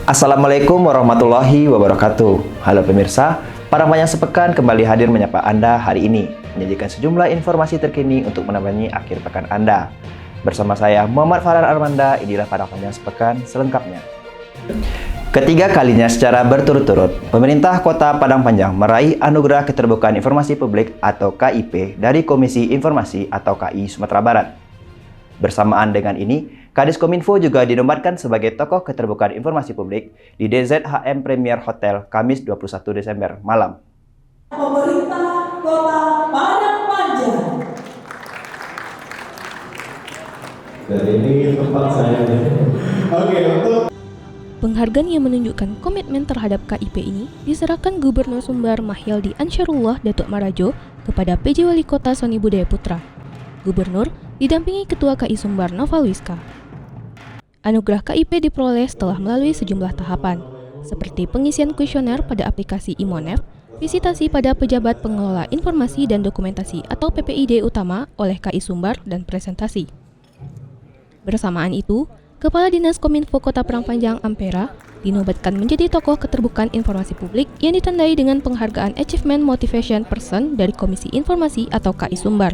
Assalamualaikum warahmatullahi wabarakatuh. Halo pemirsa, Padang Panjang Sepekan kembali hadir menyapa Anda hari ini, menyajikan sejumlah informasi terkini untuk menemani akhir pekan Anda. Bersama saya Muhammad Farhan Armanda, inilah Padang Panjang Sepekan selengkapnya. Ketiga kalinya secara berturut-turut, pemerintah Kota Padang Panjang meraih Anugerah Keterbukaan Informasi Publik atau KIP dari Komisi Informasi atau KI Sumatera Barat. Bersamaan dengan ini, Kadis Kominfo juga dinobatkan sebagai tokoh keterbukaan informasi publik di DZHM Premier Hotel Kamis 21 Desember malam. Pemerintah Kota Padang Panjang. Dan ini tempat saya. Oke, untuk penghargaan yang menunjukkan komitmen terhadap KIP ini diserahkan Gubernur Sumbar Mahyaldi Ansyarullah Datuk Marajo kepada PJ Wali Kota Soni Budaya Putra. Gubernur didampingi Ketua KI Sumbar Nofalwiska. Anugerah KIP diperoleh setelah melalui sejumlah tahapan, seperti pengisian kuesioner pada aplikasi Imonef, visitasi pada pejabat pengelola informasi dan dokumentasi atau PPID utama oleh KI Sumbar, dan presentasi. Bersamaan itu, Kepala Dinas Kominfo Kota Padang Panjang Ampera dinobatkan menjadi tokoh keterbukaan informasi publik yang ditandai dengan penghargaan Achievement Motivation Person dari Komisi Informasi atau KI Sumbar.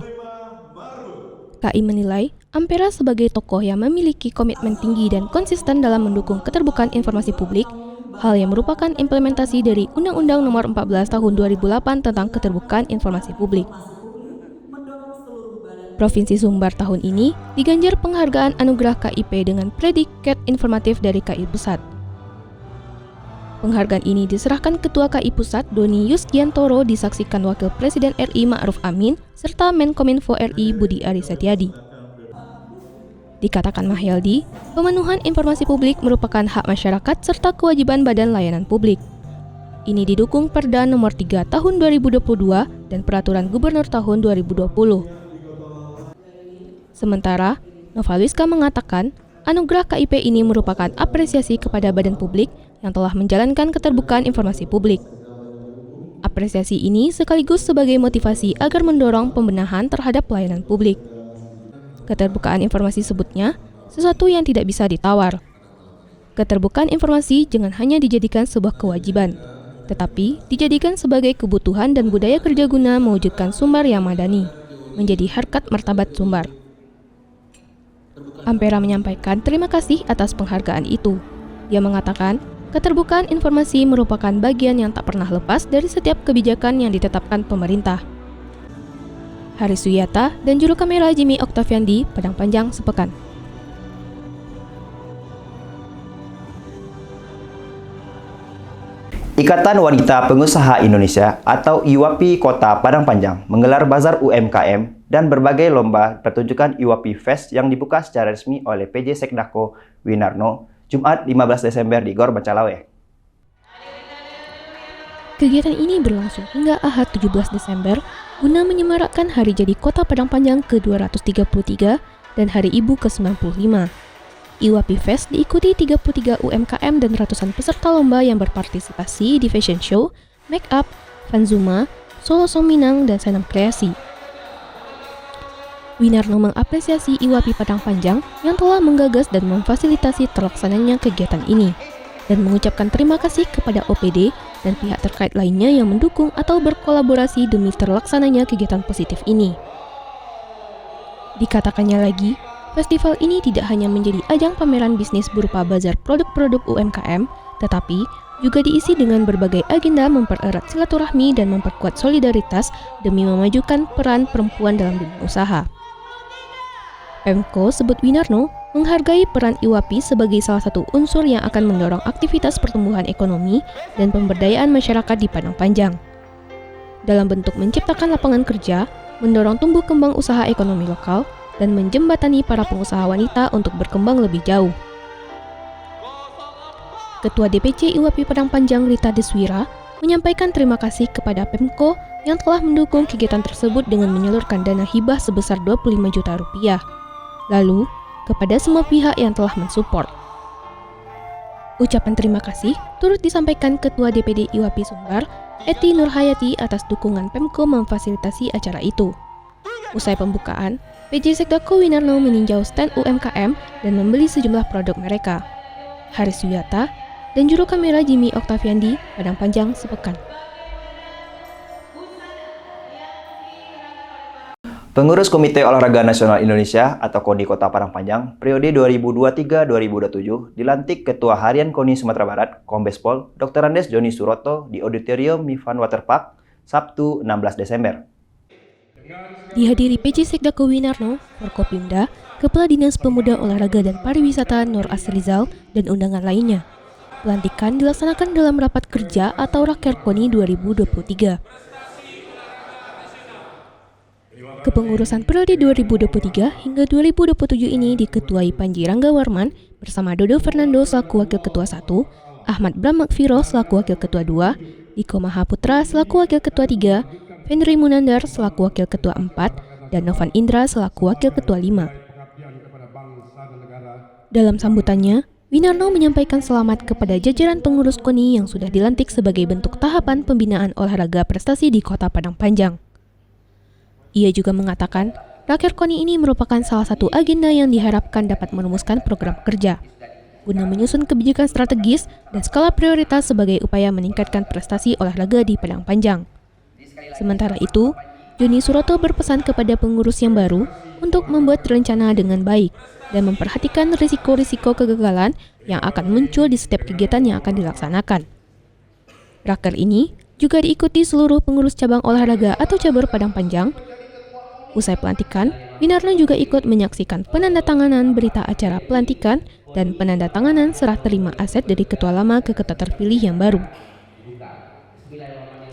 KI menilai Ampera sebagai tokoh yang memiliki komitmen tinggi dan konsisten dalam mendukung keterbukaan informasi publik, hal yang merupakan implementasi dari Undang-Undang Nomor 14 Tahun 2008 tentang Keterbukaan Informasi Publik. Provinsi Sumbar tahun ini diganjar penghargaan Anugerah KIP dengan predikat informatif dari KI Pusat. Penghargaan ini diserahkan Ketua KI Pusat Doni Yusgiantoro disaksikan Wakil Presiden RI Ma'ruf Amin serta Menkominfo RI Budi Aris Setiadi. Dikatakan Mahyaldi, pemenuhan informasi publik merupakan hak masyarakat serta kewajiban Badan Layanan Publik. Ini didukung Perda Nomor 3 Tahun 2022 dan Peraturan Gubernur Tahun 2020. Sementara, Nofalwiska mengatakan, anugerah KIP ini merupakan apresiasi kepada badan publik yang telah menjalankan keterbukaan informasi publik. Apresiasi ini sekaligus sebagai motivasi agar mendorong pembenahan terhadap pelayanan publik. Keterbukaan informasi sebutnya sesuatu yang tidak bisa ditawar. Keterbukaan informasi jangan hanya dijadikan sebuah kewajiban, tetapi dijadikan sebagai kebutuhan dan budaya kerja guna mewujudkan Sumbar yang madani, menjadi harkat martabat Sumbar. Ampera menyampaikan terima kasih atas penghargaan itu. Dia mengatakan, keterbukaan informasi merupakan bagian yang tak pernah lepas dari setiap kebijakan yang ditetapkan pemerintah. Haris Suyata dan juru kamera Jimmy Oktaviandi, Padang Panjang Sepekan. Ikatan Wanita Pengusaha Indonesia atau IWAPI Kota Padang Panjang menggelar bazar UMKM dan berbagai lomba pertunjukan IWAPI Fest yang dibuka secara resmi oleh PJ Sekdako Winarno Jumat 15 Desember di Gor Bacalawe. Kegiatan ini berlangsung hingga Ahad 17 Desember guna menyemarakkan Hari Jadi Kota Padang Panjang ke-233 dan Hari Ibu ke-95. IWAPI Fest diikuti 33 UMKM dan ratusan peserta lomba yang berpartisipasi di fashion show, make up, fanzuma, solo song Minang, dan senam kreasi. Winarno mengapresiasi IWAPI Padang Panjang yang telah menggagas dan memfasilitasi terlaksananya kegiatan ini, dan mengucapkan terima kasih kepada OPD dan pihak terkait lainnya yang mendukung atau berkolaborasi demi terlaksananya kegiatan positif ini. Dikatakannya lagi, festival ini tidak hanya menjadi ajang pameran bisnis berupa bazar produk-produk UMKM, tetapi juga diisi dengan berbagai agenda mempererat silaturahmi dan memperkuat solidaritas demi memajukan peran perempuan dalam dunia usaha. Pemko sebut Winarno menghargai peran IWAPI sebagai salah satu unsur yang akan mendorong aktivitas pertumbuhan ekonomi dan pemberdayaan masyarakat di Padang Panjang. Dalam bentuk menciptakan lapangan kerja, mendorong tumbuh kembang usaha ekonomi lokal, dan menjembatani para pengusaha wanita untuk berkembang lebih jauh. Ketua DPC IWAPI Padang Panjang Rita Deswira menyampaikan terima kasih kepada Pemko yang telah mendukung kegiatan tersebut dengan menyalurkan dana hibah sebesar 25 juta rupiah. Lalu, kepada semua pihak yang telah mensupport. Ucapan terima kasih turut disampaikan Ketua DPD IWAPI Sumbar, Eti Nurhayati atas dukungan Pemko memfasilitasi acara itu. Usai pembukaan, PJ Sekdako Winarno meninjau stand UMKM dan membeli sejumlah produk mereka. Haris Suyata, dan juru kamera Jimmy Octaviandi, Padang Panjang sepekan. Pengurus Komite Olahraga Nasional Indonesia atau KONI Kota Padang Panjang periode 2023-2027 dilantik Ketua Harian KONI Sumatera Barat, Kombes Pol Dr. Andes Joni Suroto di Auditorium Mivan Waterpark, Sabtu 16 Desember. Dihadiri PJ Sekdako Winarno, Forkopimda, Kepala Dinas Pemuda Olahraga dan Pariwisata Nur Asrizal, dan undangan lainnya. Pelantikan dilaksanakan dalam rapat kerja atau Raker KONI 2023. Kepengurusan periode 2023 hingga 2027 ini diketuai Panji Ranggawarman bersama Dodo Fernando selaku Wakil Ketua 1, Ahmad Bram Makfiro selaku Wakil Ketua 2, Diko Mahaputra selaku Wakil Ketua 3, Fenry Munandar selaku Wakil Ketua 4, dan Novan Indra selaku Wakil Ketua 5. Dalam sambutannya, Winarno menyampaikan selamat kepada jajaran pengurus KONI yang sudah dilantik sebagai bentuk tahapan pembinaan olahraga prestasi di Kota Padang Panjang. Ia juga mengatakan, Raker KONI ini merupakan salah satu agenda yang diharapkan dapat merumuskan program kerja, guna menyusun kebijakan strategis dan skala prioritas sebagai upaya meningkatkan prestasi olahraga di Padang Panjang. Sementara itu, Joni Suroto berpesan kepada pengurus yang baru untuk membuat rencana dengan baik dan memperhatikan risiko-risiko kegagalan yang akan muncul di setiap kegiatan yang akan dilaksanakan. Raker ini juga diikuti seluruh pengurus cabang olahraga atau cabur Padang Panjang. Usai pelantikan, Winarno juga ikut menyaksikan penandatanganan berita acara pelantikan dan penandatanganan serah terima aset dari ketua lama ke ketua terpilih yang baru.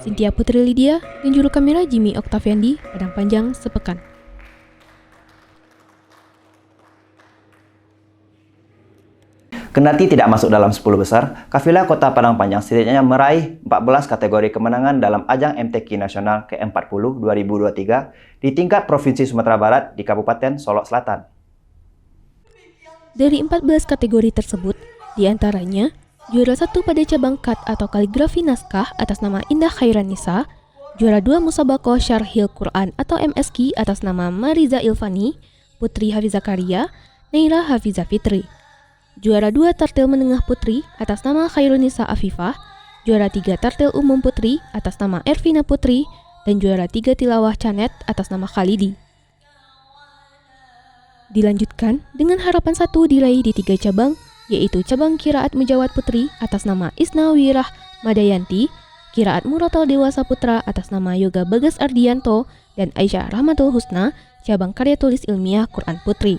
Cynthia Putri Lydia dan juru kamera Jimmy Octaviandi, Padang Panjang sepekan. Kendati tidak masuk dalam 10 besar, Kafilah Kota Padang Panjang setidaknya meraih 14 kategori kemenangan dalam ajang MTQ Nasional ke-40 2023 di tingkat Provinsi Sumatera Barat di Kabupaten Solok Selatan. Dari 14 kategori tersebut, diantaranya juara 1 pada cabang cut atau kaligrafi naskah atas nama Indah Khairanisa, juara 2 Musabakoh Syarhil Quran atau MSQ atas nama Mariza Ilfani, Putri Hafiza Karya, Neira Hafiza Fitri. Juara 2 Tartil Menengah Putri atas nama Khairunisa Afifah, juara 3 Tartil Umum Putri atas nama Ervina Putri, dan juara 3 Tilawah Canet atas nama Khalidi. Dilanjutkan dengan harapan 1 diraih di 3 cabang, yaitu cabang Kiraat Mujawad Putri atas nama Isna Wirah Madayanti, Kiraat Muratal Dewasa Putra atas nama Yoga Bagas Ardianto, dan Aisyah Rahmatul Husna, cabang Karya Tulis Ilmiah Quran Putri.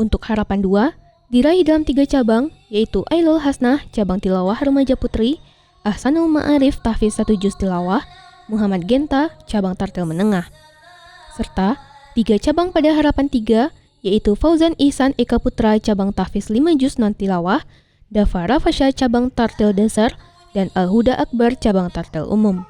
Untuk harapan 2, diraih dalam 3 cabang, yaitu Ailul Hasnah, cabang Tilawah Remaja Putri, Ahsanul Ma'arif Tahfiz 1 Juz Tilawah, Muhammad Genta, cabang Tartil Menengah. Serta 3 cabang pada harapan 3, yaitu Fauzan Ihsan Eka Putra, cabang Tahfiz 5 Juz Non Tilawah, Dafa Rafasya, cabang Tartil Dasar, dan Al-Huda Akbar, cabang Tartil Umum.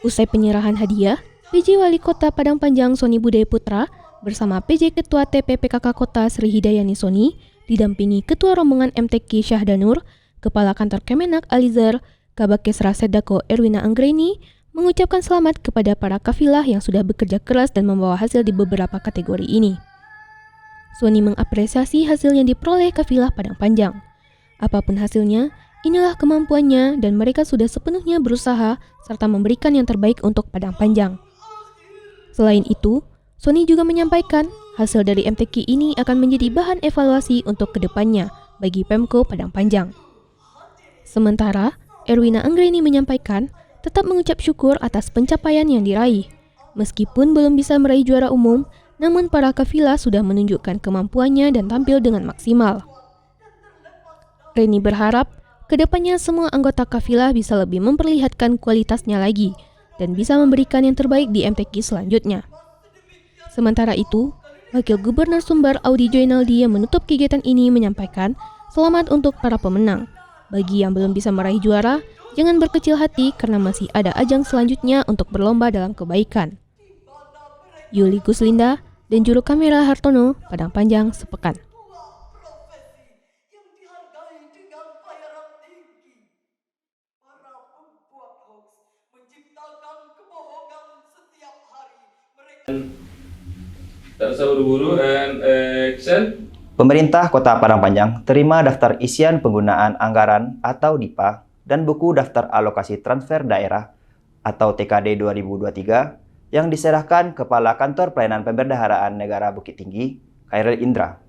Usai penyerahan hadiah, PJ Wali Kota Padang Panjang Soni Budaya Putra bersama PJ Ketua TPPKK Kota Sri Hidayani Soni didampingi Ketua Rombongan MTQ Syahdanur, Kepala Kantor Kemenak Alizar, Kabakesra Sedako Erwina Anggreni, mengucapkan selamat kepada para kafilah yang sudah bekerja keras dan membawa hasil di beberapa kategori ini. Soni mengapresiasi hasil yang diperoleh kafilah Padang Panjang. Apapun hasilnya, inilah kemampuannya dan mereka sudah sepenuhnya berusaha serta memberikan yang terbaik untuk Padang Panjang. Selain itu, Soni juga menyampaikan hasil dari MTQ ini akan menjadi bahan evaluasi untuk kedepannya bagi Pemko Padang Panjang. Sementara, Erwina Anggreni menyampaikan tetap mengucap syukur atas pencapaian yang diraih. Meskipun belum bisa meraih juara umum, namun para kafilah sudah menunjukkan kemampuannya dan tampil dengan maksimal. Reni berharap kedepannya semua anggota kafilah bisa lebih memperlihatkan kualitasnya lagi dan bisa memberikan yang terbaik di MTQ selanjutnya. Sementara itu, Wakil Gubernur Sumbar Audi Joinaldi yang menutup kegiatan ini menyampaikan selamat untuk para pemenang. Bagi yang belum bisa meraih juara, jangan berkecil hati karena masih ada ajang selanjutnya untuk berlomba dalam kebaikan. Yuli Guslinda dan juru kamera Hartono, Padang Panjang sepekan. Yang dihargai dengan bayaran tinggi. Para pembuat hoax menciptakan kebohongan setiap hari. Mereka Tak usah buru-buru and action. Pemerintah Kota Padang Panjang terima daftar isian penggunaan anggaran atau DIPA dan buku daftar alokasi transfer daerah atau TKD 2023 yang diserahkan Kepala Kantor Pelayanan Pembendaharaan Negara Bukit Tinggi, Khairil Indra.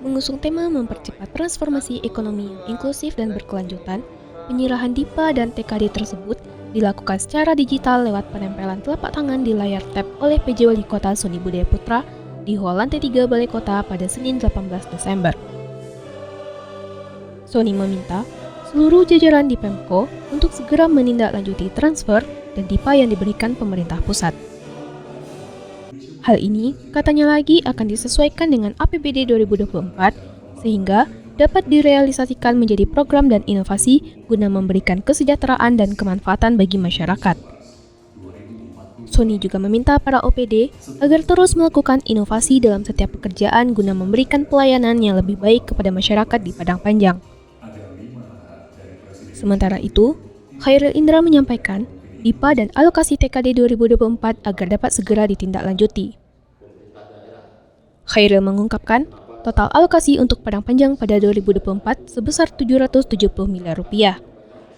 Mengusung tema mempercepat transformasi ekonomi yang inklusif dan berkelanjutan, penyerahan DIPA dan TKD tersebut dilakukan secara digital lewat penempelan telapak tangan di layar tab oleh PJ Wali Kota Sony Budaya Putra di Hall Lantai 3 Balai Kota pada Senin 18 Desember. Sony meminta seluruh jajaran di Pemko untuk segera menindaklanjuti transfer dan DIPA yang diberikan pemerintah pusat. Hal ini katanya lagi akan disesuaikan dengan APBD 2024 sehingga dapat direalisasikan menjadi program dan inovasi guna memberikan kesejahteraan dan kemanfaatan bagi masyarakat. Sony juga meminta para OPD agar terus melakukan inovasi dalam setiap pekerjaan guna memberikan pelayanan yang lebih baik kepada masyarakat di Padang Panjang. Sementara itu, Khairil Indra menyampaikan DIPA dan alokasi TKD 2024 agar dapat segera ditindaklanjuti. Khairil mengungkapkan total alokasi untuk Padang Panjang pada 2024 sebesar Rp770 miliar,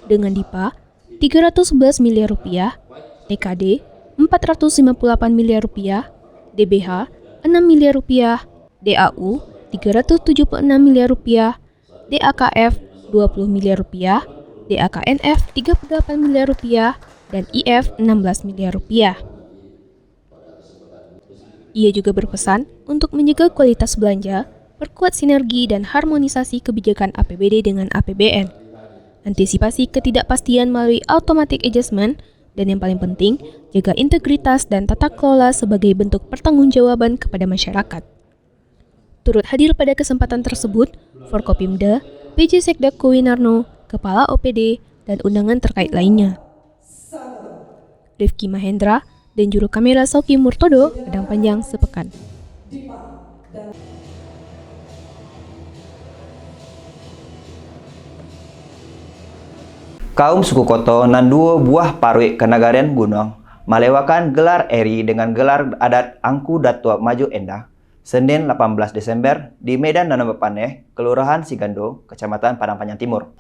dengan DIPA Rp311 miliar, TKD Rp458 miliar, DBH Rp6 miliar, DAU Rp376 miliar, DAKF Rp20 miliar, DAKNF Rp38 miliar, dan IF Rp16 miliar. Ia juga berpesan untuk menjaga kualitas belanja, perkuat sinergi dan harmonisasi kebijakan APBD dengan APBN, antisipasi ketidakpastian melalui automatic adjustment, dan yang paling penting, jaga integritas dan tata kelola sebagai bentuk pertanggungjawaban kepada masyarakat. Turut hadir pada kesempatan tersebut, Forkopimda, PJ Sekda Kowinarno, Kepala OPD, dan undangan terkait lainnya. Rifki Mahendra dan juru kamera Sauki Murtodo, Padang Panjang sepekan. Kaum suku Koto nan dua buah parui Kenagarian Gunung melewakan gelar eri dengan gelar adat Angku Datua Maju Endah Senin 18 Desember di Medan Nanambapaneh, Kelurahan Sigando, Kecamatan Padang Panjang Timur.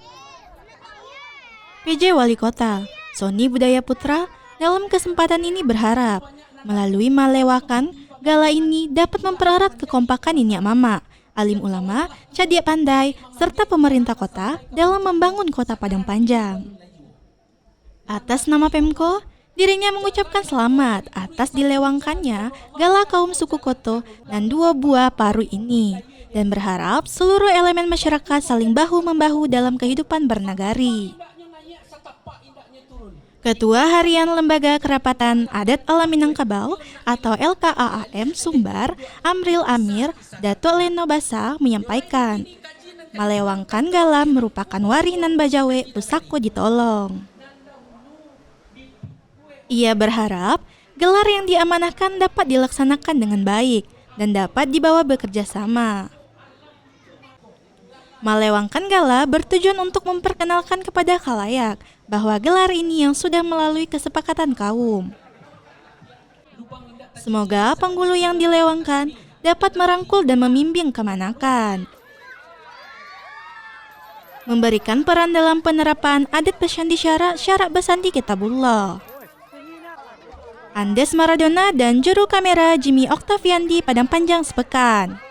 PJ Wali Kota Sony Budaya Putra dalam kesempatan ini berharap melalui melewakan gala ini dapat mempererat kekompakan Niniak Mama, alim ulama, cadia pandai, serta pemerintah kota dalam membangun kota Padang Panjang. Atas nama Pemko, dirinya mengucapkan selamat atas dilewangkannya gala kaum suku Koto dan dua buah paru ini dan berharap seluruh elemen masyarakat saling bahu-membahu dalam kehidupan bernagari. Ketua Harian Lembaga Kerapatan Adat Alam Minangkabau atau LKAAM Sumbar, Amril Amir, Datuk Leno Basa menyampaikan, melewangkan gala merupakan warinan Bajawe Pusako ditolong. Ia berharap gelar yang diamanahkan dapat dilaksanakan dengan baik dan dapat dibawa bekerja sama. Melewangkan gala bertujuan untuk memperkenalkan kepada khalayak bahwa gelar ini yang sudah melalui kesepakatan kaum. Semoga penghulu yang dilewangkan dapat merangkul dan membimbing kemanakan. Memberikan peran dalam penerapan adat pesyandi syarat besandi kitabullah. Andes Maradona dan juru kamera Jimmy Octaviandi Padang Panjang sepekan.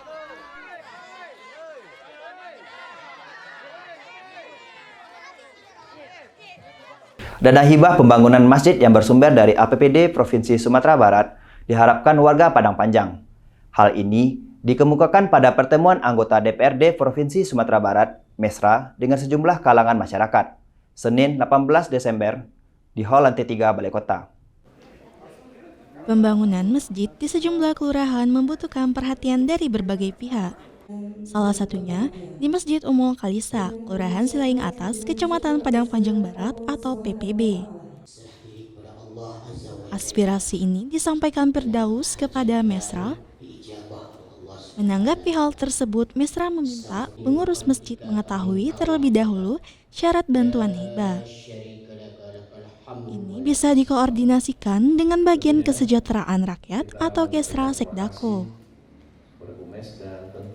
Dana hibah pembangunan masjid yang bersumber dari APBD Provinsi Sumatera Barat diharapkan warga Padang Panjang. Hal ini dikemukakan pada pertemuan anggota DPRD Provinsi Sumatera Barat, Mesra, dengan sejumlah kalangan masyarakat, Senin 18 Desember, di Hall Lantai 3 Balai Kota. Pembangunan masjid di sejumlah kelurahan membutuhkan perhatian dari berbagai pihak. Salah satunya di Masjid Umul Kalisa, Kelurahan Silaing Atas, Kecamatan Padang Panjang Barat atau PPB. Aspirasi ini disampaikan Firdaus kepada Mesra. Menanggapi hal tersebut, Mesra meminta pengurus masjid mengetahui terlebih dahulu syarat bantuan hibah. Ini bisa dikoordinasikan dengan bagian kesejahteraan rakyat atau Kesra Sekdako.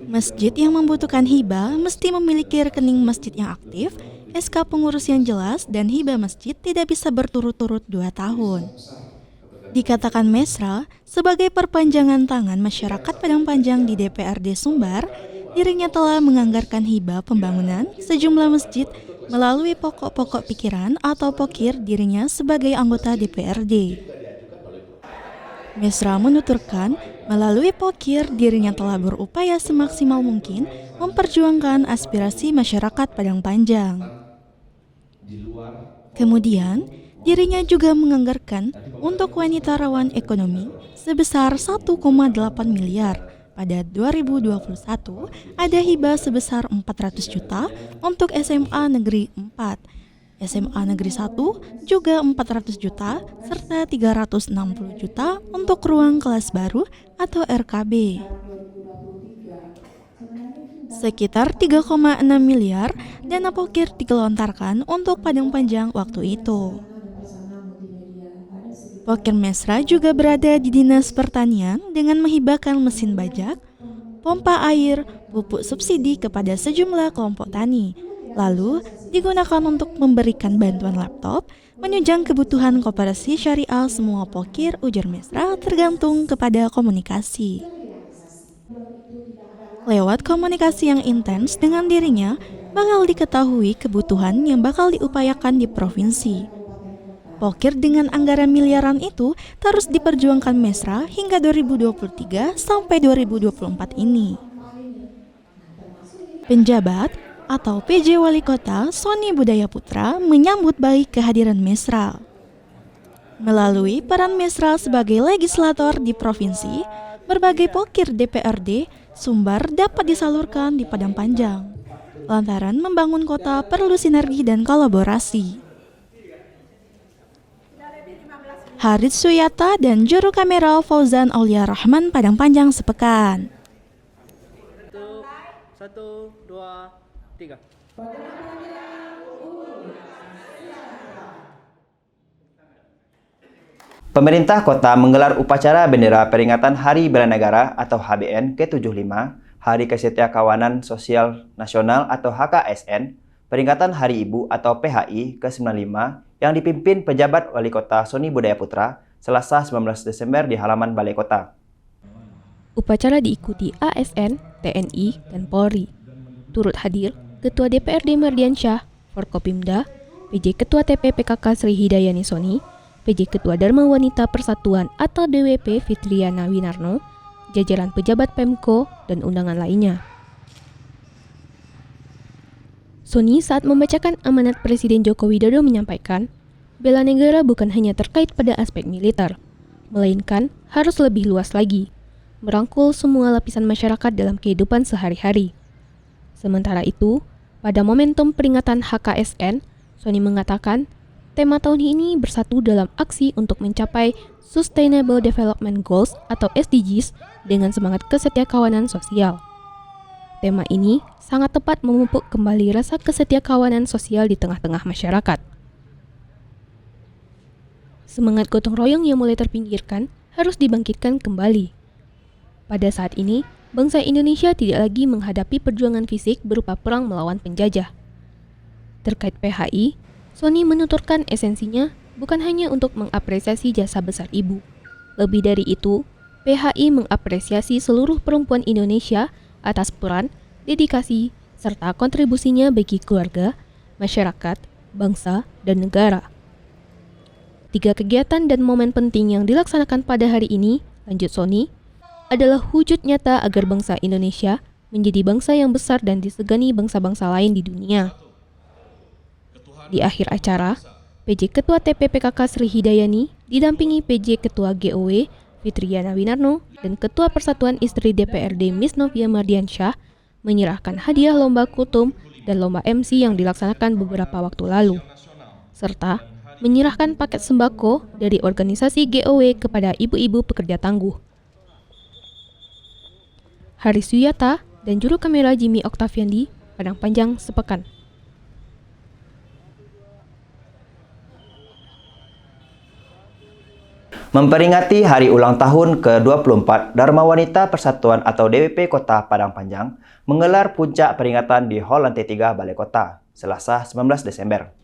Masjid yang membutuhkan hibah mesti memiliki rekening masjid yang aktif, SK pengurus yang jelas, dan hibah masjid tidak bisa berturut-turut 2 tahun. Dikatakan Mesra sebagai perpanjangan tangan masyarakat Padang Panjang di DPRD Sumbar, dirinya telah menganggarkan hibah pembangunan sejumlah masjid melalui pokok-pokok pikiran atau pokir dirinya sebagai anggota DPRD. Mesra menuturkan, melalui pokir dirinya telah berupaya semaksimal mungkin memperjuangkan aspirasi masyarakat Padang Panjang. Kemudian, dirinya juga menganggarkan untuk wanita rawan ekonomi sebesar 1,8 miliar. Pada 2021, ada hibah sebesar 400 juta untuk SMA Negeri 4. SMA Negeri 1 juga 400 juta serta 360 juta untuk ruang kelas baru atau RKB. Sekitar 3,6 miliar dana pokir digelontarkan untuk Padang Panjang waktu itu. Pokir Mesra juga berada di Dinas Pertanian dengan menghibahkan mesin bajak, pompa air, pupuk subsidi kepada sejumlah kelompok tani. Lalu digunakan untuk memberikan bantuan laptop, menunjang kebutuhan koperasi syariah semua pokir, ujar Mesra, tergantung kepada komunikasi. Lewat komunikasi yang intens dengan dirinya, bakal diketahui kebutuhan yang bakal diupayakan di provinsi. Pokir dengan anggaran miliaran itu terus diperjuangkan Mesra hingga 2023 sampai 2024 ini. Penjabat atau PJ Wali Kota Sony Budaya Putra menyambut baik kehadiran Mesra. Melalui peran Mesra sebagai legislator di provinsi, berbagai pokir DPRD Sumbar dapat disalurkan di Padang Panjang. Lantaran membangun kota perlu sinergi dan kolaborasi. Harith Suyata dan juru kamera Fauzan Aulia Rahman, Padang Panjang sepekan. 1, 2, 3. Pemerintah kota menggelar upacara bendera peringatan Hari Bela Negara atau HBN ke-75, Hari Kesetiakawanan Sosial Nasional atau HKSN, peringatan Hari Ibu atau PHI ke-95 yang dipimpin pejabat Wali Kota Sony Budaya Putra Selasa 19 Desember di halaman Balai Kota. Upacara diikuti ASN, TNI, dan Polri. Turut hadir Ketua DPRD Mardiansyah, Forkopimda, PJ Ketua TP PKK Sri Hidayani Sony, PJ Ketua Dharma Wanita Persatuan atau DWP Fitriana Winarno, jajaran pejabat Pemko, dan undangan lainnya. Sony saat membacakan amanat Presiden Joko Widodo menyampaikan, bela negara bukan hanya terkait pada aspek militer, melainkan harus lebih luas lagi, merangkul semua lapisan masyarakat dalam kehidupan sehari-hari. Sementara itu, pada momentum peringatan HKSN, Sony mengatakan, tema tahun ini bersatu dalam aksi untuk mencapai Sustainable Development Goals atau SDGs dengan semangat kesetiakawanan sosial. Tema ini sangat tepat memupuk kembali rasa kesetiakawanan sosial di tengah-tengah masyarakat. Semangat gotong royong yang mulai terpinggirkan harus dibangkitkan kembali. Pada saat ini, bangsa Indonesia tidak lagi menghadapi perjuangan fisik berupa perang melawan penjajah. Terkait PHI, Sony menuturkan esensinya bukan hanya untuk mengapresiasi jasa besar ibu. Lebih dari itu, PHI mengapresiasi seluruh perempuan Indonesia atas peran, dedikasi, serta kontribusinya bagi keluarga, masyarakat, bangsa, dan negara. 3 kegiatan dan momen penting yang dilaksanakan pada hari ini, lanjut Sony, adalah wujud nyata agar bangsa Indonesia menjadi bangsa yang besar dan disegani bangsa-bangsa lain di dunia. Di akhir acara, PJ Ketua TP PKK Sri Hidayani didampingi PJ Ketua GOW Fitriana Winarno dan Ketua Persatuan Istri DPRD Miss Novia Mardiansyah menyerahkan hadiah lomba kultum dan lomba MC yang dilaksanakan beberapa waktu lalu, serta menyerahkan paket sembako dari organisasi GOW kepada ibu-ibu pekerja tangguh. Harith Suyata dan juru kamera Jimmy Octaviandi, Padang Panjang sepekan. Memperingati hari ulang tahun ke-24 Dharma Wanita Persatuan atau DWP Kota Padang Panjang menggelar puncak peringatan di Hall Lantai 3 Balai Kota, Selasa 19 Desember.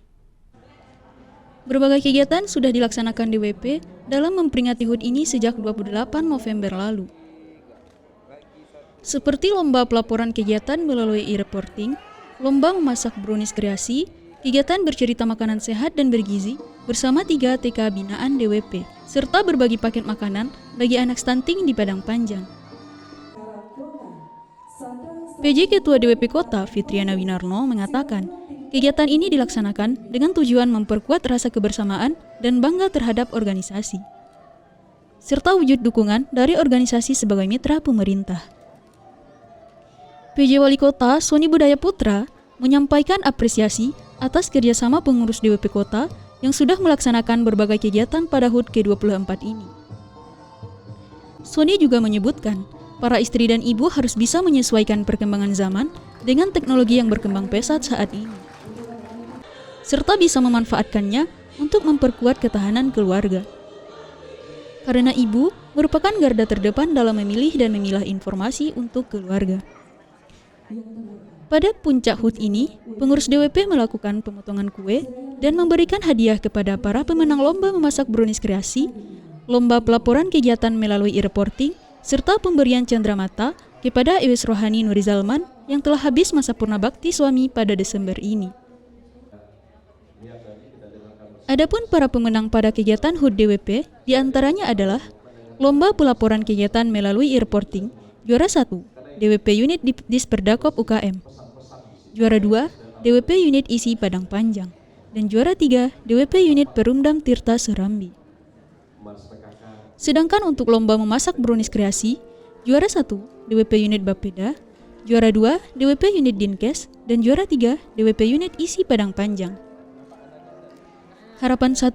Berbagai kegiatan sudah dilaksanakan DWP dalam memperingati HUT ini sejak 28 November lalu. Seperti lomba pelaporan kegiatan melalui e-reporting, lomba memasak brownies kreasi, kegiatan bercerita makanan sehat dan bergizi bersama 3 TK binaan DWP, serta berbagi paket makanan bagi anak stunting di Padang Panjang. PJ Ketua DWP Kota Fitriana Winarno mengatakan, kegiatan ini dilaksanakan dengan tujuan memperkuat rasa kebersamaan dan bangga terhadap organisasi, serta wujud dukungan dari organisasi sebagai mitra pemerintah. PJ Wali Kota Sony Budaya Putra menyampaikan apresiasi atas kerjasama pengurus DWP Kota yang sudah melaksanakan berbagai kegiatan pada HUT ke-24 ini. Sony juga menyebutkan, para istri dan ibu harus bisa menyesuaikan perkembangan zaman dengan teknologi yang berkembang pesat saat ini, serta bisa memanfaatkannya untuk memperkuat ketahanan keluarga. Karena ibu merupakan garda terdepan dalam memilih dan memilah informasi untuk keluarga. Pada puncak HUT ini, pengurus DWP melakukan pemotongan kue dan memberikan hadiah kepada para pemenang lomba memasak brownies kreasi, lomba pelaporan kegiatan melalui e-reporting, serta pemberian cendramata kepada Ewes Rohani Nurizalman yang telah habis masa purna bakti suami pada Desember ini. Adapun para pemenang pada kegiatan HUT DWP diantaranya adalah lomba pelaporan kegiatan melalui e-reporting, juara 1, DWP Unit Disperdakop UKM. Juara 2, DWP Unit Isi Padang Panjang. Dan juara 3, DWP Unit Perumdam Tirta Serambi. Sedangkan untuk lomba memasak brownies kreasi, juara 1, DWP Unit Bapeda, juara 2, DWP Unit Dinkes, dan juara 3, DWP Unit Isi Padang Panjang. Harapan 1,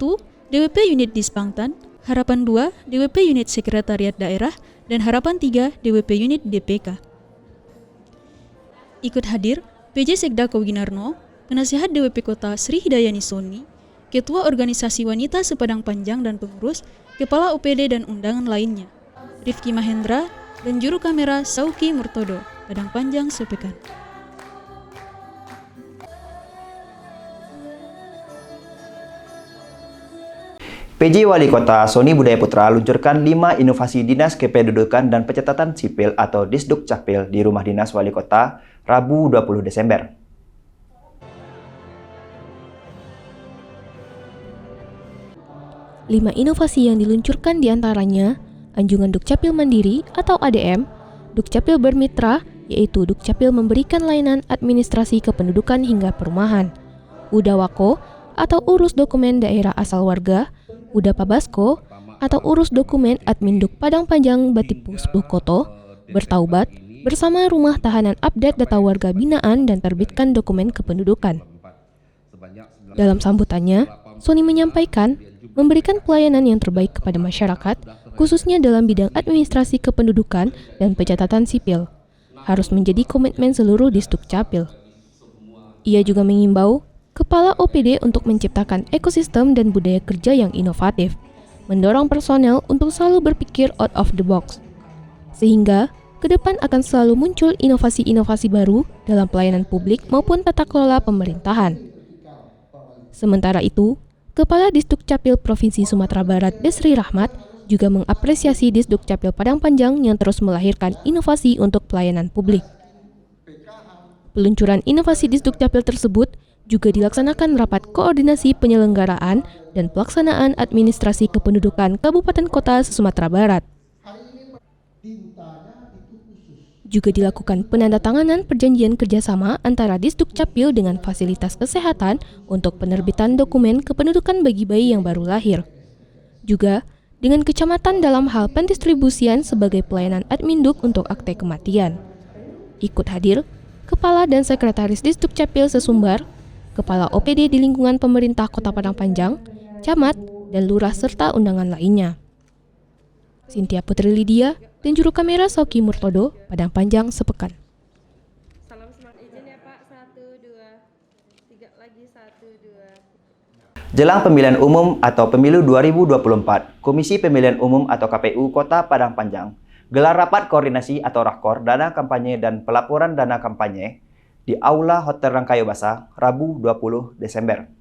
DWP Unit Dispangtan, harapan 2, DWP Unit Sekretariat Daerah, dan harapan 3, DWP Unit DPK. Ikut hadir PJ Sekda Kowinarno, Penasihat DWP Kota Sri Hidayani Soni, Ketua Organisasi Wanita Sepadang Panjang dan pengurus, Kepala OPD dan undangan lainnya, Rifki Mahendra, dan Juru Kamera Sauki Murtodo, Padang Panjang Sepekan. PJ Wali Kota Sony Budaya Putra luncurkan 5 inovasi Dinas Kependudukan dan Pencatatan Sipil atau Disduk Capil di Rumah Dinas Wali Kota, Rabu 20 Desember. Lima inovasi yang diluncurkan diantaranya Anjungan Dukcapil Mandiri atau ADM, Dukcapil Bermitra, yaitu Dukcapil memberikan layanan administrasi kependudukan hingga perumahan, Udawako atau urus dokumen daerah asal warga, Udapabasko atau urus dokumen Adminduk Padang Panjang Batipus Koto, Bertaubat, bersama rumah tahanan update data warga binaan dan terbitkan dokumen kependudukan. Dalam sambutannya, Sony menyampaikan memberikan pelayanan yang terbaik kepada masyarakat, khususnya dalam bidang administrasi kependudukan dan pencatatan sipil, harus menjadi komitmen seluruh Disduk Capil. Ia juga mengimbau Kepala OPD untuk menciptakan ekosistem dan budaya kerja yang inovatif, mendorong personel untuk selalu berpikir out of the box, sehingga ke depan akan selalu muncul inovasi-inovasi baru dalam pelayanan publik maupun tata kelola pemerintahan. Sementara itu, Kepala Disduk Capil Provinsi Sumatera Barat Desri Rahmat juga mengapresiasi Disduk Capil Padang Panjang yang terus melahirkan inovasi untuk pelayanan publik. Peluncuran inovasi Disduk Capil tersebut juga dilaksanakan rapat koordinasi penyelenggaraan dan pelaksanaan administrasi kependudukan Kabupaten Kota Sumatera Barat. Juga dilakukan penandatanganan perjanjian kerjasama antara Disduk Capil dengan fasilitas kesehatan untuk penerbitan dokumen kependudukan bagi bayi yang baru lahir. Juga dengan kecamatan dalam hal pendistribusian sebagai pelayanan Adminduk untuk akte kematian. Ikut hadir Kepala dan Sekretaris Disduk Capil sesumbar, Kepala OPD di lingkungan pemerintah Kota Padang Panjang, Camat, dan Lurah serta undangan lainnya. Cynthia Putri Lydia dan Juru Kamera Sauki Murtodo, Padang Panjang Sepekan. Salam smart izin ya Pak, 1, 2, 3 lagi, 1, 2. Jelang pemilihan umum atau pemilu 2024, Komisi Pemilihan Umum atau KPU Kota Padang Panjang gelar rapat koordinasi atau rakor dana kampanye dan pelaporan dana kampanye di Aula Hotel Rangkayo Basa, Rabu 20 Desember.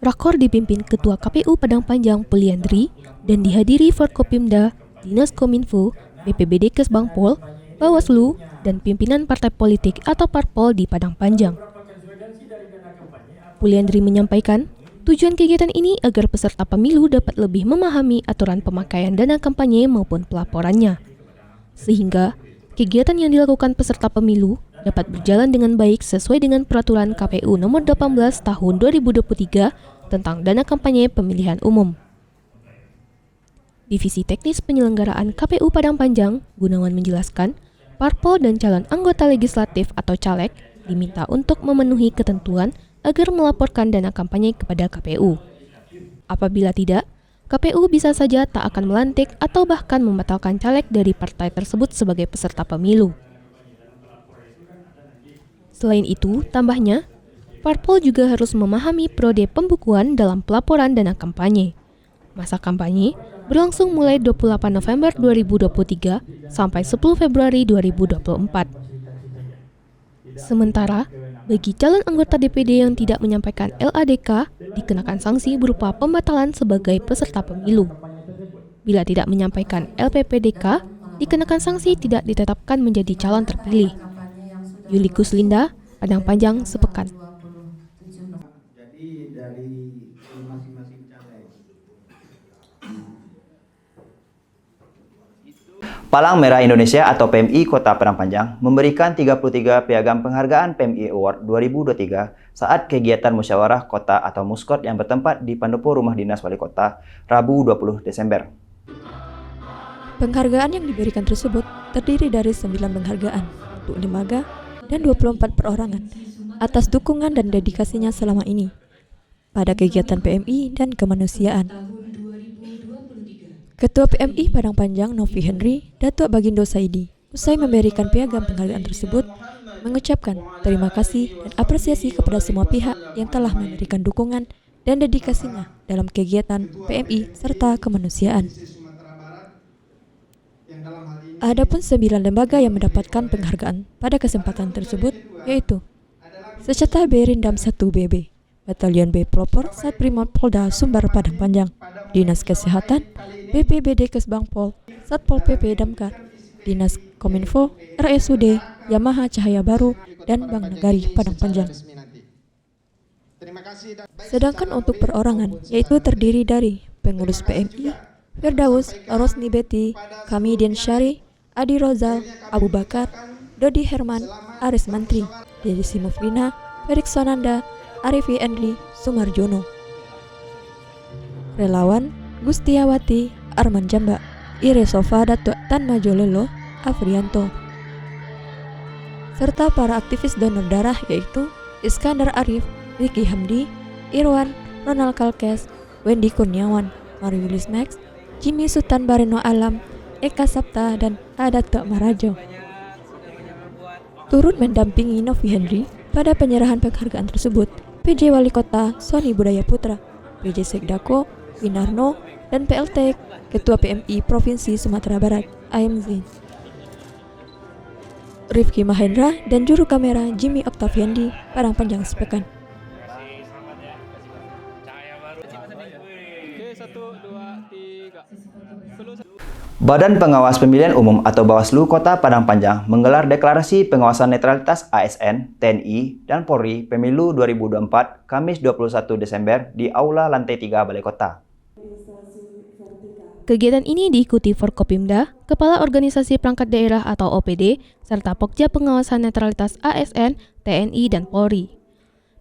Rakor dipimpin Ketua KPU Padang Panjang Puliandri dan dihadiri Forkopimda, Dinas Kominfo, BPBD Kesbangpol, Bawaslu, dan pimpinan partai politik atau parpol di Padang Panjang. Puliandri menyampaikan, tujuan kegiatan ini agar peserta pemilu dapat lebih memahami aturan pemakaian dana kampanye maupun pelaporannya. Sehingga, kegiatan yang dilakukan peserta pemilu dapat berjalan dengan baik sesuai dengan peraturan KPU nomor 18 tahun 2023 tentang dana kampanye pemilihan umum. Divisi Teknis Penyelenggaraan KPU Padang Panjang, Gunawan menjelaskan, parpol dan calon anggota legislatif atau caleg diminta untuk memenuhi ketentuan agar melaporkan dana kampanye kepada KPU. Apabila tidak, KPU bisa saja tak akan melantik atau bahkan membatalkan caleg dari partai tersebut sebagai peserta pemilu. Selain itu, tambahnya, parpol juga harus memahami prode pembukuan dalam pelaporan dana kampanye. Masa kampanye berlangsung mulai 28 November 2023 sampai 10 Februari 2024. Sementara, bagi calon anggota DPD yang tidak menyampaikan LADK, dikenakan sanksi berupa pembatalan sebagai peserta pemilu. Bila tidak menyampaikan LPPDK, dikenakan sanksi tidak ditetapkan menjadi calon terpilih. Yuli Kuslinda, Padang Panjang, Sepekan. Jadi dari masing-masing caleg. Palang Merah Indonesia atau PMI Kota Padang Panjang memberikan 33 piagam penghargaan PMI Award 2023 saat kegiatan musyawarah kota atau Muskot yang bertempat di Pendopo Rumah Dinas Wali Kota, Rabu 20 Desember. Penghargaan yang diberikan tersebut terdiri dari 9 penghargaan untuk lembaga dan 24 perorangan atas dukungan dan dedikasinya selama ini pada kegiatan PMI dan kemanusiaan. Ketua PMI Padang Panjang Novi Henry, Datuk Bagindo Saidi, usai memberikan piagam penghargaan tersebut, mengucapkan terima kasih dan apresiasi kepada semua pihak yang telah memberikan dukungan dan dedikasinya dalam kegiatan PMI serta kemanusiaan. Adapun 9 lembaga yang mendapatkan penghargaan pada kesempatan tersebut yaitu Seceta Berindam 1 BB, Batalion B Pelopor Satbrimob Polda Sumbar Padang Panjang, Dinas Kesehatan, BPBD Kesbangpol, Satpol PP Damkar, Dinas Kominfo, RSUD, Yamaha Cahaya Baru, dan Bank Nagari Padang Panjang. Sedangkan untuk perorangan, yaitu terdiri dari pengurus PMI, Firdaus, Rosni Betty, Kamidin Syari, Adi Rozal, Abu Bakar, Dodi Herman, Aris Mantri, Desi Mufrina, Felix Sonanda, Arifi Endli, Sumarjono. Relawan, Gustiawati, Arman Jamba, Ire Sofa, Datuk Tan Majolelo, Afrianto. Serta para aktivis donor darah yaitu Iskandar Arif, Ricky Hamdi, Irwan, Ronald Kalkes, Wendy Kurniawan, Mariulis Max, Jimmy Sultan Bareno Alam, Eka Sapta, dan Datuk Marajo. Turut mendampingi Novi Henry pada penyerahan penghargaan tersebut, PJ Wali Kota Sony Budaya Putra, PJ Sekdako, Winarno, dan PLT Ketua PMI Provinsi Sumatera Barat, AMZ. Rifki Mahendra dan juru kamera Jimmy Octaviandi, Padang Panjang Sepekan. Badan Pengawas Pemilihan Umum atau Bawaslu Kota Padang Panjang menggelar deklarasi pengawasan netralitas ASN, TNI, dan Polri Pemilu 2024 Kamis 21 Desember di Aula Lantai 3 Balai Kota. Kegiatan ini diikuti Forkopimda, Kepala Organisasi Perangkat Daerah atau OPD, serta Pokja Pengawasan Netralitas ASN, TNI, dan Polri.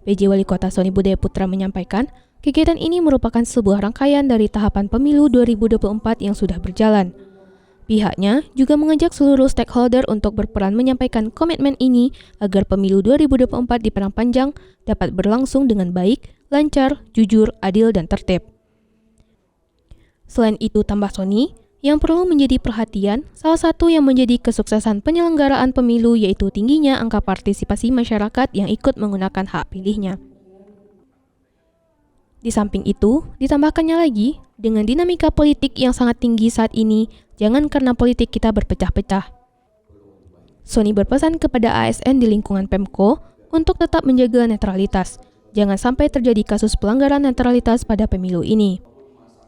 PJ Wali Kota Sony Budaya Putra menyampaikan, kegiatan ini merupakan sebuah rangkaian dari tahapan pemilu 2024 yang sudah berjalan. Pihaknya juga mengajak seluruh stakeholder untuk berperan menyampaikan komitmen ini agar pemilu 2024 di Padang Panjang dapat berlangsung dengan baik, lancar, jujur, adil, dan tertib. Selain itu, tambah Sony, yang perlu menjadi perhatian, salah satu yang menjadi kesuksesan penyelenggaraan pemilu yaitu tingginya angka partisipasi masyarakat yang ikut menggunakan hak pilihnya. Di samping itu, ditambahkannya lagi, dengan dinamika politik yang sangat tinggi saat ini, jangan karena politik kita berpecah-pecah. Sony berpesan kepada ASN di lingkungan Pemko untuk tetap menjaga netralitas. Jangan sampai terjadi kasus pelanggaran netralitas pada pemilu ini.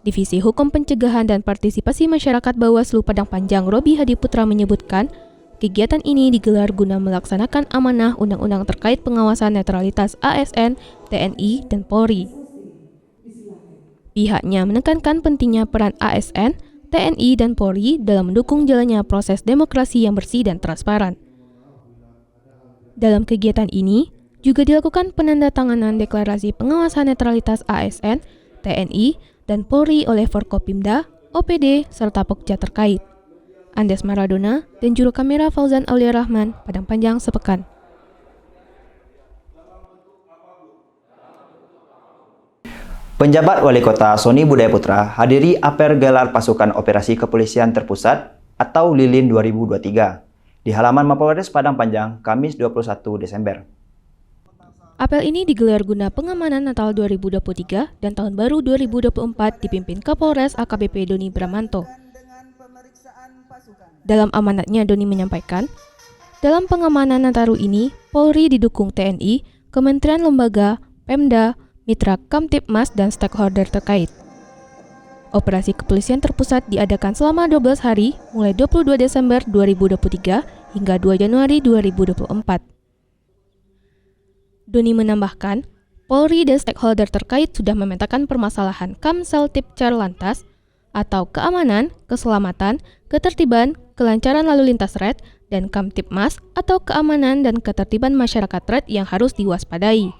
Divisi Hukum Pencegahan dan Partisipasi Masyarakat Bawaslu Padang Panjang Robi Hadi Putra menyebutkan, kegiatan ini digelar guna melaksanakan amanah undang-undang terkait pengawasan netralitas ASN, TNI, dan Polri. Pihaknya menekankan pentingnya peran ASN, TNI, dan Polri dalam mendukung jalannya proses demokrasi yang bersih dan transparan. Dalam kegiatan ini, juga dilakukan penandatanganan deklarasi pengawasan netralitas ASN, TNI, dan Polri oleh Forkopimda, OPD, serta Pokja terkait. Andes Maradona dan juru kamera Fauzan Aulia Rahman, Padang Panjang sepekan. Penjabat Wali Kota Sony Budaya Putra hadiri apel gelar pasukan operasi kepolisian terpusat atau Lilin 2023 di halaman Mapolres Padang Panjang, Kamis 21 Desember. Apel ini digelar guna pengamanan Natal 2023 dan Tahun Baru 2024 dipimpin Kapolres AKBP Doni Bramanto. Dalam amanatnya, Doni menyampaikan, dalam pengamanan Nataru ini, Polri didukung TNI, Kementerian Lembaga, Pemda, Mitra Kamtipmas, dan stakeholder terkait. Operasi kepolisian terpusat diadakan selama 12 hari, mulai 22 Desember 2023 hingga 2 Januari 2024. Doni menambahkan, Polri dan stakeholder terkait sudah memetakan permasalahan Kamsel Tipcar Lantas atau keamanan, keselamatan, ketertiban, kelancaran lalu lintas RED, dan Kamtipmas atau keamanan dan ketertiban masyarakat RED yang harus diwaspadai.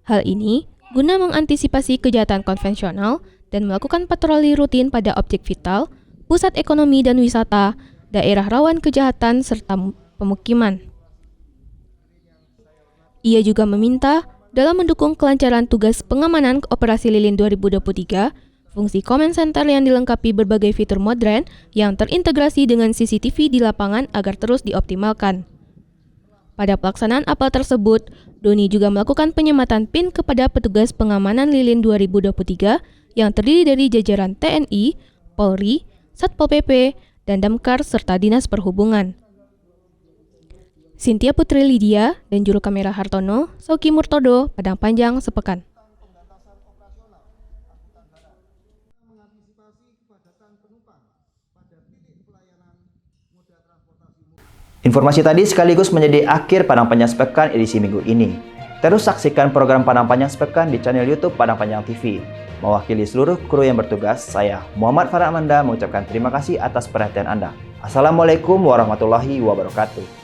Hal ini guna mengantisipasi kejahatan konvensional dan melakukan patroli rutin pada objek vital, pusat ekonomi dan wisata, daerah rawan kejahatan, serta pemukiman. Ia juga meminta dalam mendukung kelancaran tugas pengamanan Operasi Lilin 2023, fungsi Command Center yang dilengkapi berbagai fitur modern yang terintegrasi dengan CCTV di lapangan agar terus dioptimalkan. Pada pelaksanaan apel tersebut, Doni juga melakukan penyematan PIN kepada petugas pengamanan Lilin 2023 yang terdiri dari jajaran TNI, Polri, Satpol PP, dan Damkar serta Dinas Perhubungan. Cynthia Putri Lydia dan juru kamera Hartono, Sauki Murtodo, Padang Panjang sepekan. Informasi tadi sekaligus menjadi akhir Padang Panjang Sepekan edisi minggu ini. Terus saksikan program Padang Panjang Sepekan di channel YouTube Padang Panjang TV. Mewakili seluruh kru yang bertugas, saya Muhammad Farah Amanda mengucapkan terima kasih atas perhatian Anda. Assalamualaikum warahmatullahi wabarakatuh.